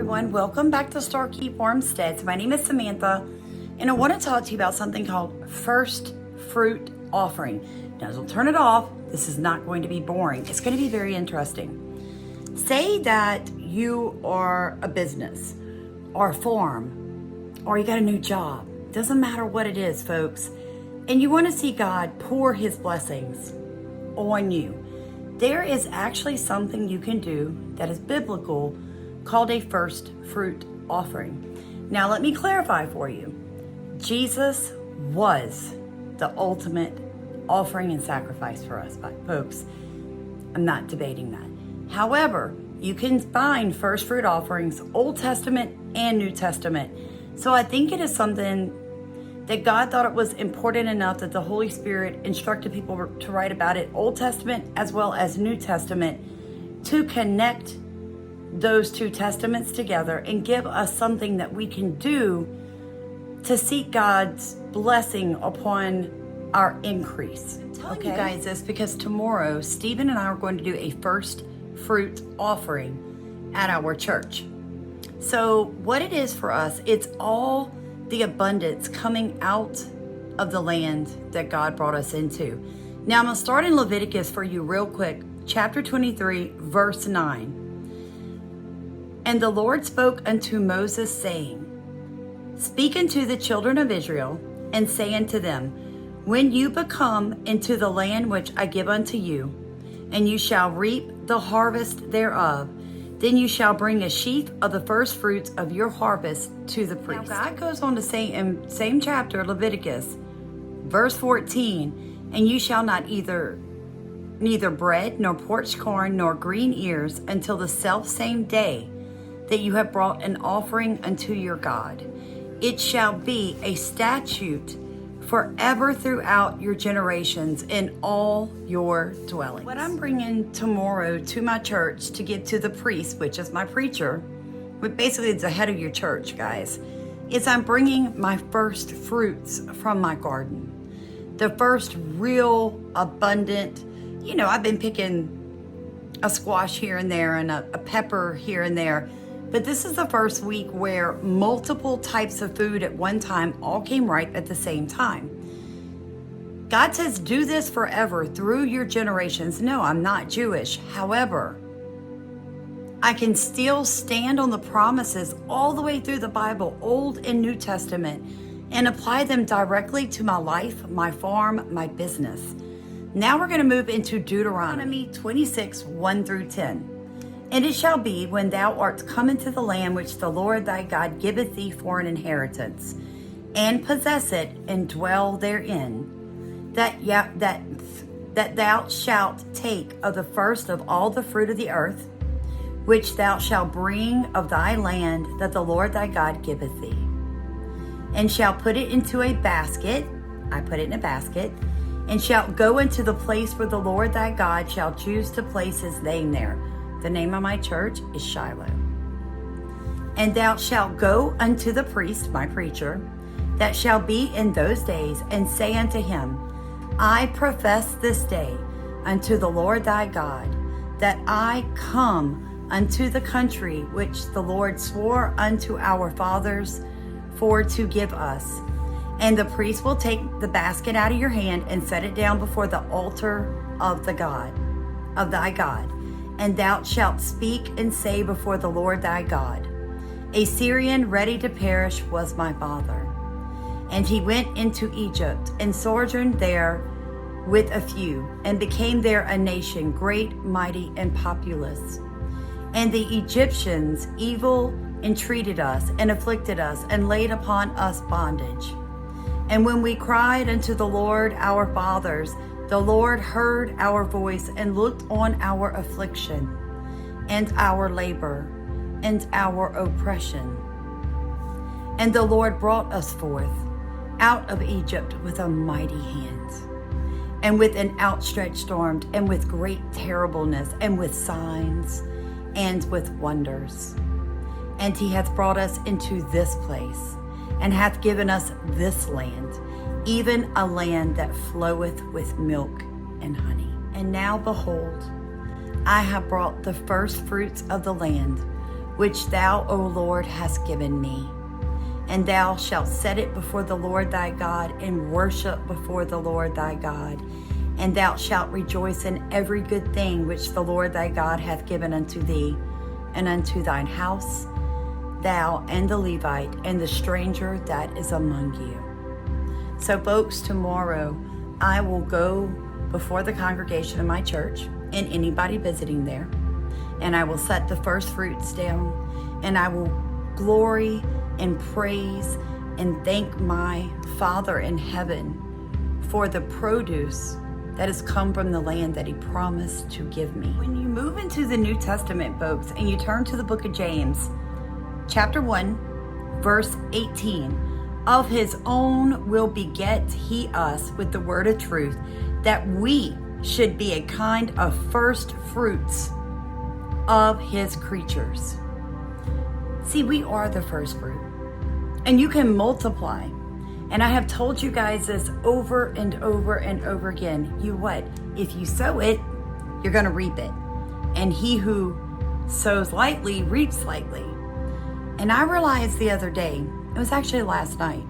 everyone. Welcome back to Starkeep Farmsteads. My name is Samantha, and I want to talk to you about something called first fruit offering. Now, don't turn it off. This is not going to be boring. It's going to be very interesting. Say that you are a business or a farm or you got a new job. Doesn't matter what it is, folks. And you want to see God pour his blessings on you. There is actually something you can do that is biblical called a first fruit offering. Now, let me clarify for you. Jesus was the ultimate offering and sacrifice for us, folks. I'm not debating that. However, you can find first fruit offerings, Old Testament and New Testament. So I think it is something that God thought it was important enough that the Holy Spirit instructed people to write about it, Old Testament as well as New Testament, to connect those two testaments together and give us something that we can do to seek God's blessing upon our increase. I'm telling you guys this because tomorrow, Stephen and I are going to do a first fruit offering at our church. So what it is for us, it's all the abundance coming out of the land that God brought us into. Now I'm going to start in Leviticus for you real quick, chapter 23, verse 9. And the Lord spoke unto Moses, saying, Speak unto the children of Israel, and say unto them, When you become into the land which I give unto you, and you shall reap the harvest thereof, then you shall bring a sheaf of the first fruits of your harvest to the priest. Now God goes on to say in same chapter, Leviticus, verse 14, And you shall not neither bread, nor parched corn, nor green ears, until the selfsame day that you have brought an offering unto your God. It shall be a statute forever throughout your generations in all your dwellings. What I'm bringing tomorrow to my church to give to the priest, which is my preacher, but basically it's the head of your church, guys, is I'm bringing my first fruits from my garden. The first real abundant, I've been picking a squash here and there and a pepper here and there, but this is the first week where multiple types of food at one time all came ripe at the same time. God says, do this forever through your generations. No, I'm not Jewish. However, I can still stand on the promises all the way through the Bible, Old and New Testament, and apply them directly to my life, my farm, my business. Now we're going to move into Deuteronomy 26, 1 through 10. And it shall be, when thou art come into the land which the Lord thy God giveth thee for an inheritance, and possess it and dwell therein, that thou shalt take of the first of all the fruit of the earth, which thou shalt bring of thy land that the Lord thy God giveth thee, and shalt put it into a basket. I put it in a basket, and shalt go into the place where the Lord thy God shall choose to place his name there. The name of my church is Shiloh. And thou shalt go unto the priest, my preacher, that shall be in those days, and say unto him, I profess this day unto the Lord thy God, that I come unto the country which the Lord swore unto our fathers for to give us. And the priest will take the basket out of your hand and set it down before the altar of thy God. And thou shalt speak and say before the Lord thy God, A Syrian ready to perish was my father. And he went into Egypt, and sojourned there with a few, and became there a nation great, mighty, and populous. And the Egyptians evil entreated us, and afflicted us, and laid upon us bondage. And when we cried unto the Lord our fathers, the Lord heard our voice, and looked on our affliction, and our labor, and our oppression. And the Lord brought us forth out of Egypt with a mighty hand, and with an outstretched arm, and with great terribleness, and with signs, and with wonders. And he hath brought us into this place, and hath given us this land, even a land that floweth with milk and honey. And now behold, I have brought the first fruits of the land, which thou, O Lord, hast given me. And thou shalt set it before the Lord thy God, and worship before the Lord thy God. And thou shalt rejoice in every good thing which the Lord thy God hath given unto thee, and unto thine house, thou and the Levite, and the stranger that is among you. So folks, tomorrow I will go before the congregation of my church and anybody visiting there, and I will set the first fruits down, and I will glory and praise and thank my Father in heaven for the produce that has come from the land that he promised to give me. When you move into the New Testament, folks, and you turn to the book of James, chapter 1, verse 18, of his own will beget he us with the word of truth, that we should be a kind of first fruits of his creatures. See, we are the first fruit, and you can multiply. And I have told you guys this over and over and over again. If you sow it, you're going to reap it. And he who sows lightly reaps lightly. And I realized the other day, it was actually last night,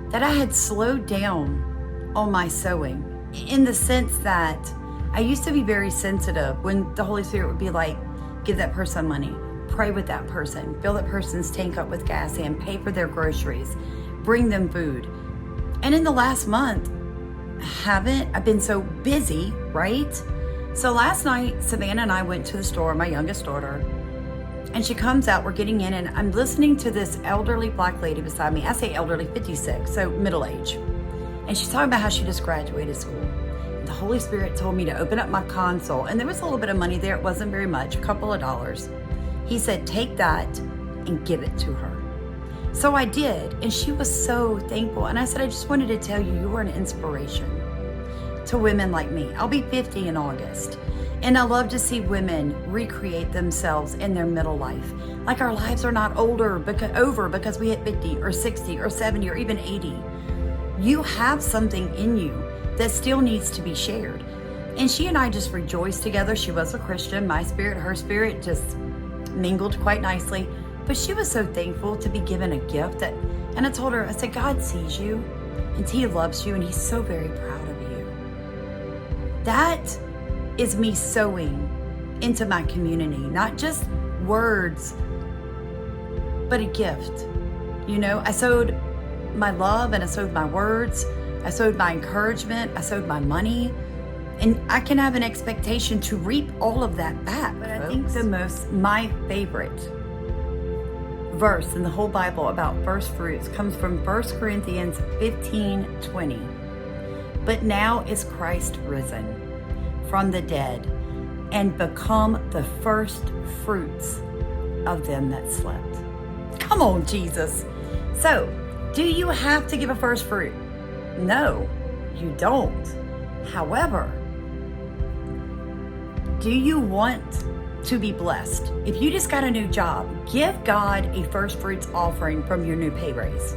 that I had slowed down on my sowing, in the sense that I used to be very sensitive when the Holy Spirit would be like, give that person money, pray with that person, fill that person's tank up with gas and pay for their groceries, bring them food. And in the last month, I've been so busy, right? So last night, Savannah and I went to the store, my youngest daughter, and she comes out, we're getting in, and I'm listening to this elderly black lady beside me. I say elderly, 56, so middle age. And she's talking about how she just graduated school. And the Holy Spirit told me to open up my console, and there was a little bit of money there. It wasn't very much, a couple of dollars. He said, take that and give it to her. So I did, and she was so thankful. And I said, I just wanted to tell you, you are an inspiration to women like me. I'll be 50 in August, and I love to see women recreate themselves in their middle life. Like our lives are not over because we hit 50 or 60 or 70 or even 80. You have something in you that still needs to be shared. And she and I just rejoiced together. She was a Christian. My spirit, her spirit just mingled quite nicely. But she was so thankful to be given a gift and I told her, I said, God sees you and he loves you and he's so very proud of you. That is me sowing into my community, not just words, but a gift. I sowed my love and I sowed my words. I sowed my encouragement. I sowed my money. And I can have an expectation to reap all of that back. But I think my favorite verse in the whole Bible about first fruits comes from 1 Corinthians 15:20. But now is Christ risen from the dead and become the first fruits of them that slept. Come on, Jesus. So, do you have to give a first fruit? No, you don't. However, do you want to be blessed? If you just got a new job, give God a first fruits offering from your new pay raise.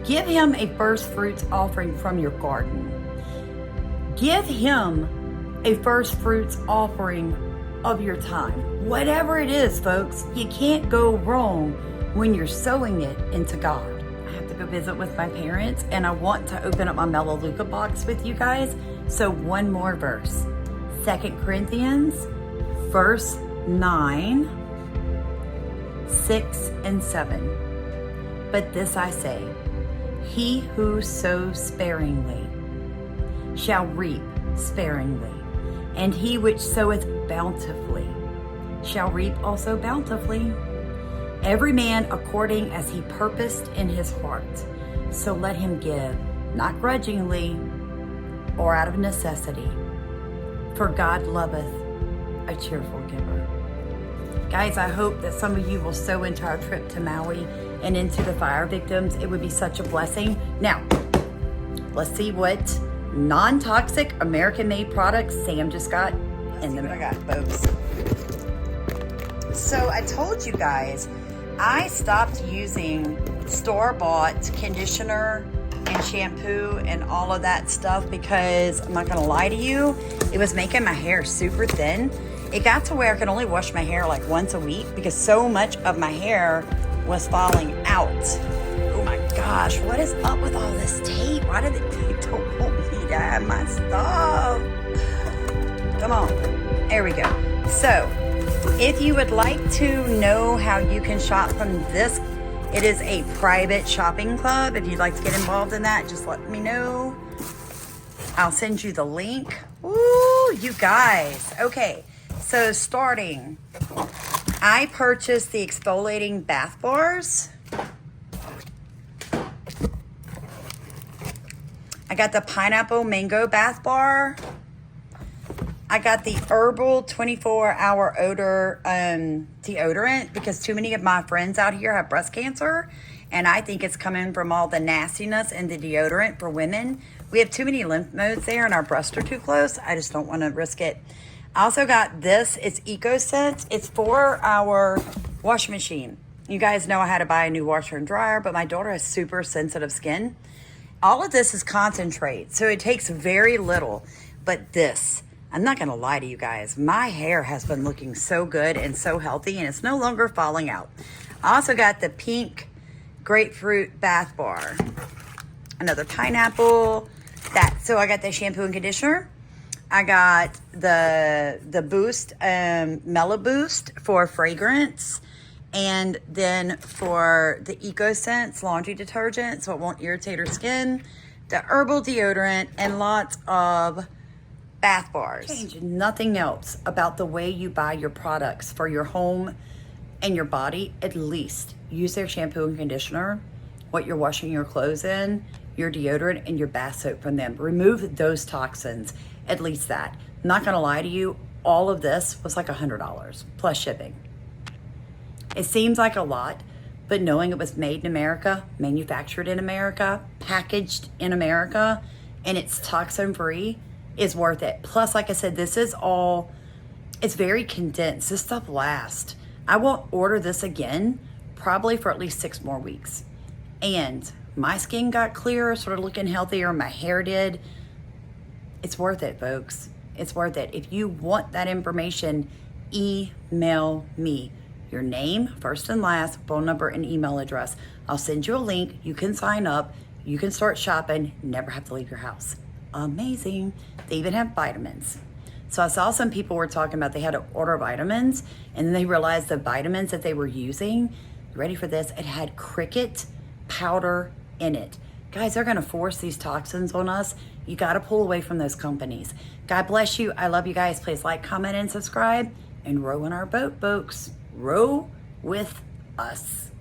Give him a first fruits offering from your garden. Give him a first fruits offering of your time. Whatever it is, folks, you can't go wrong when you're sowing it into God. I have to go visit with my parents, and I want to open up my Melaleuca box with you guys. So one more verse. 2 Corinthians, verse 9, 6, and 7. But this I say, he who sows sparingly shall reap sparingly, and he which soweth bountifully shall reap also bountifully. Every man according as he purposed in his heart, so let him give, not grudgingly or out of necessity, for God loveth a cheerful giver. Guys, I hope that some of you will sow into our trip to Maui and into the fire victims. It would be such a blessing. Now, let's see what non-toxic American-made products Sam just got in the mail. I got, folks. So I told you guys, I stopped using store-bought conditioner and shampoo and all of that stuff because I'm not gonna lie to you, it was making my hair super thin. It got to where I could only wash my hair like once a week because so much of my hair was falling out. Oh my gosh, what is up with all this tape? Why did they don't want me to have my stuff? Come on, there we go. So, if you would like to know how you can shop from this, it is a private shopping club. If you'd like to get involved in that, just let me know. I'll send you the link. Ooh, you guys. Okay, so starting, I purchased the exfoliating bath bars. I got the pineapple mango bath bar. I got the herbal 24-hour odor deodorant because too many of my friends out here have breast cancer, and I think it's coming from all the nastiness in the deodorant for women. We have too many lymph nodes there and our breasts are too close. I just don't want to risk it. I also got this. It's EcoSense. It's for our washing machine. You guys know I had to buy a new washer and dryer, but my daughter has super sensitive skin. All of this is concentrate, so it takes very little, but this, I'm not going to lie to you guys. My hair has been looking so good and so healthy, and it's no longer falling out. I also got the pink grapefruit bath bar. Another pineapple. So I got the shampoo and conditioner. I got the Boost, Mellow Boost for fragrance. And then for the EcoSense laundry detergent, so it won't irritate her skin. The herbal deodorant and lots of bath bars. Change nothing else about the way you buy your products for your home and your body. At least use their shampoo and conditioner, what you're washing your clothes in, your deodorant, and your bath soap from them. Remove those toxins, at least that. I'm not gonna lie to you, all of this was like $100 plus shipping. It seems like a lot, but knowing it was made in America, manufactured in America, packaged in America, and it's toxin free, is worth it. Plus, like I said, this is all, it's very condensed. This stuff lasts. I won't order this again, probably for at least 6 more weeks. And my skin got clearer, sort of looking healthier, my hair did. It's worth it, folks. It's worth it. If you want that information, email me. Your name, first and last, phone number, and email address. I'll send you a link. You can sign up. You can start shopping. Never have to leave your house. Amazing. They even have vitamins. So I saw some people were talking about they had to order vitamins, and then they realized the vitamins that they were using, ready for this, it had cricket powder in it. Guys, they're going to force these toxins on us. You got to pull away from those companies. God bless you. I love you guys. Please like, comment, and subscribe, and row in our boat, folks. Row with us.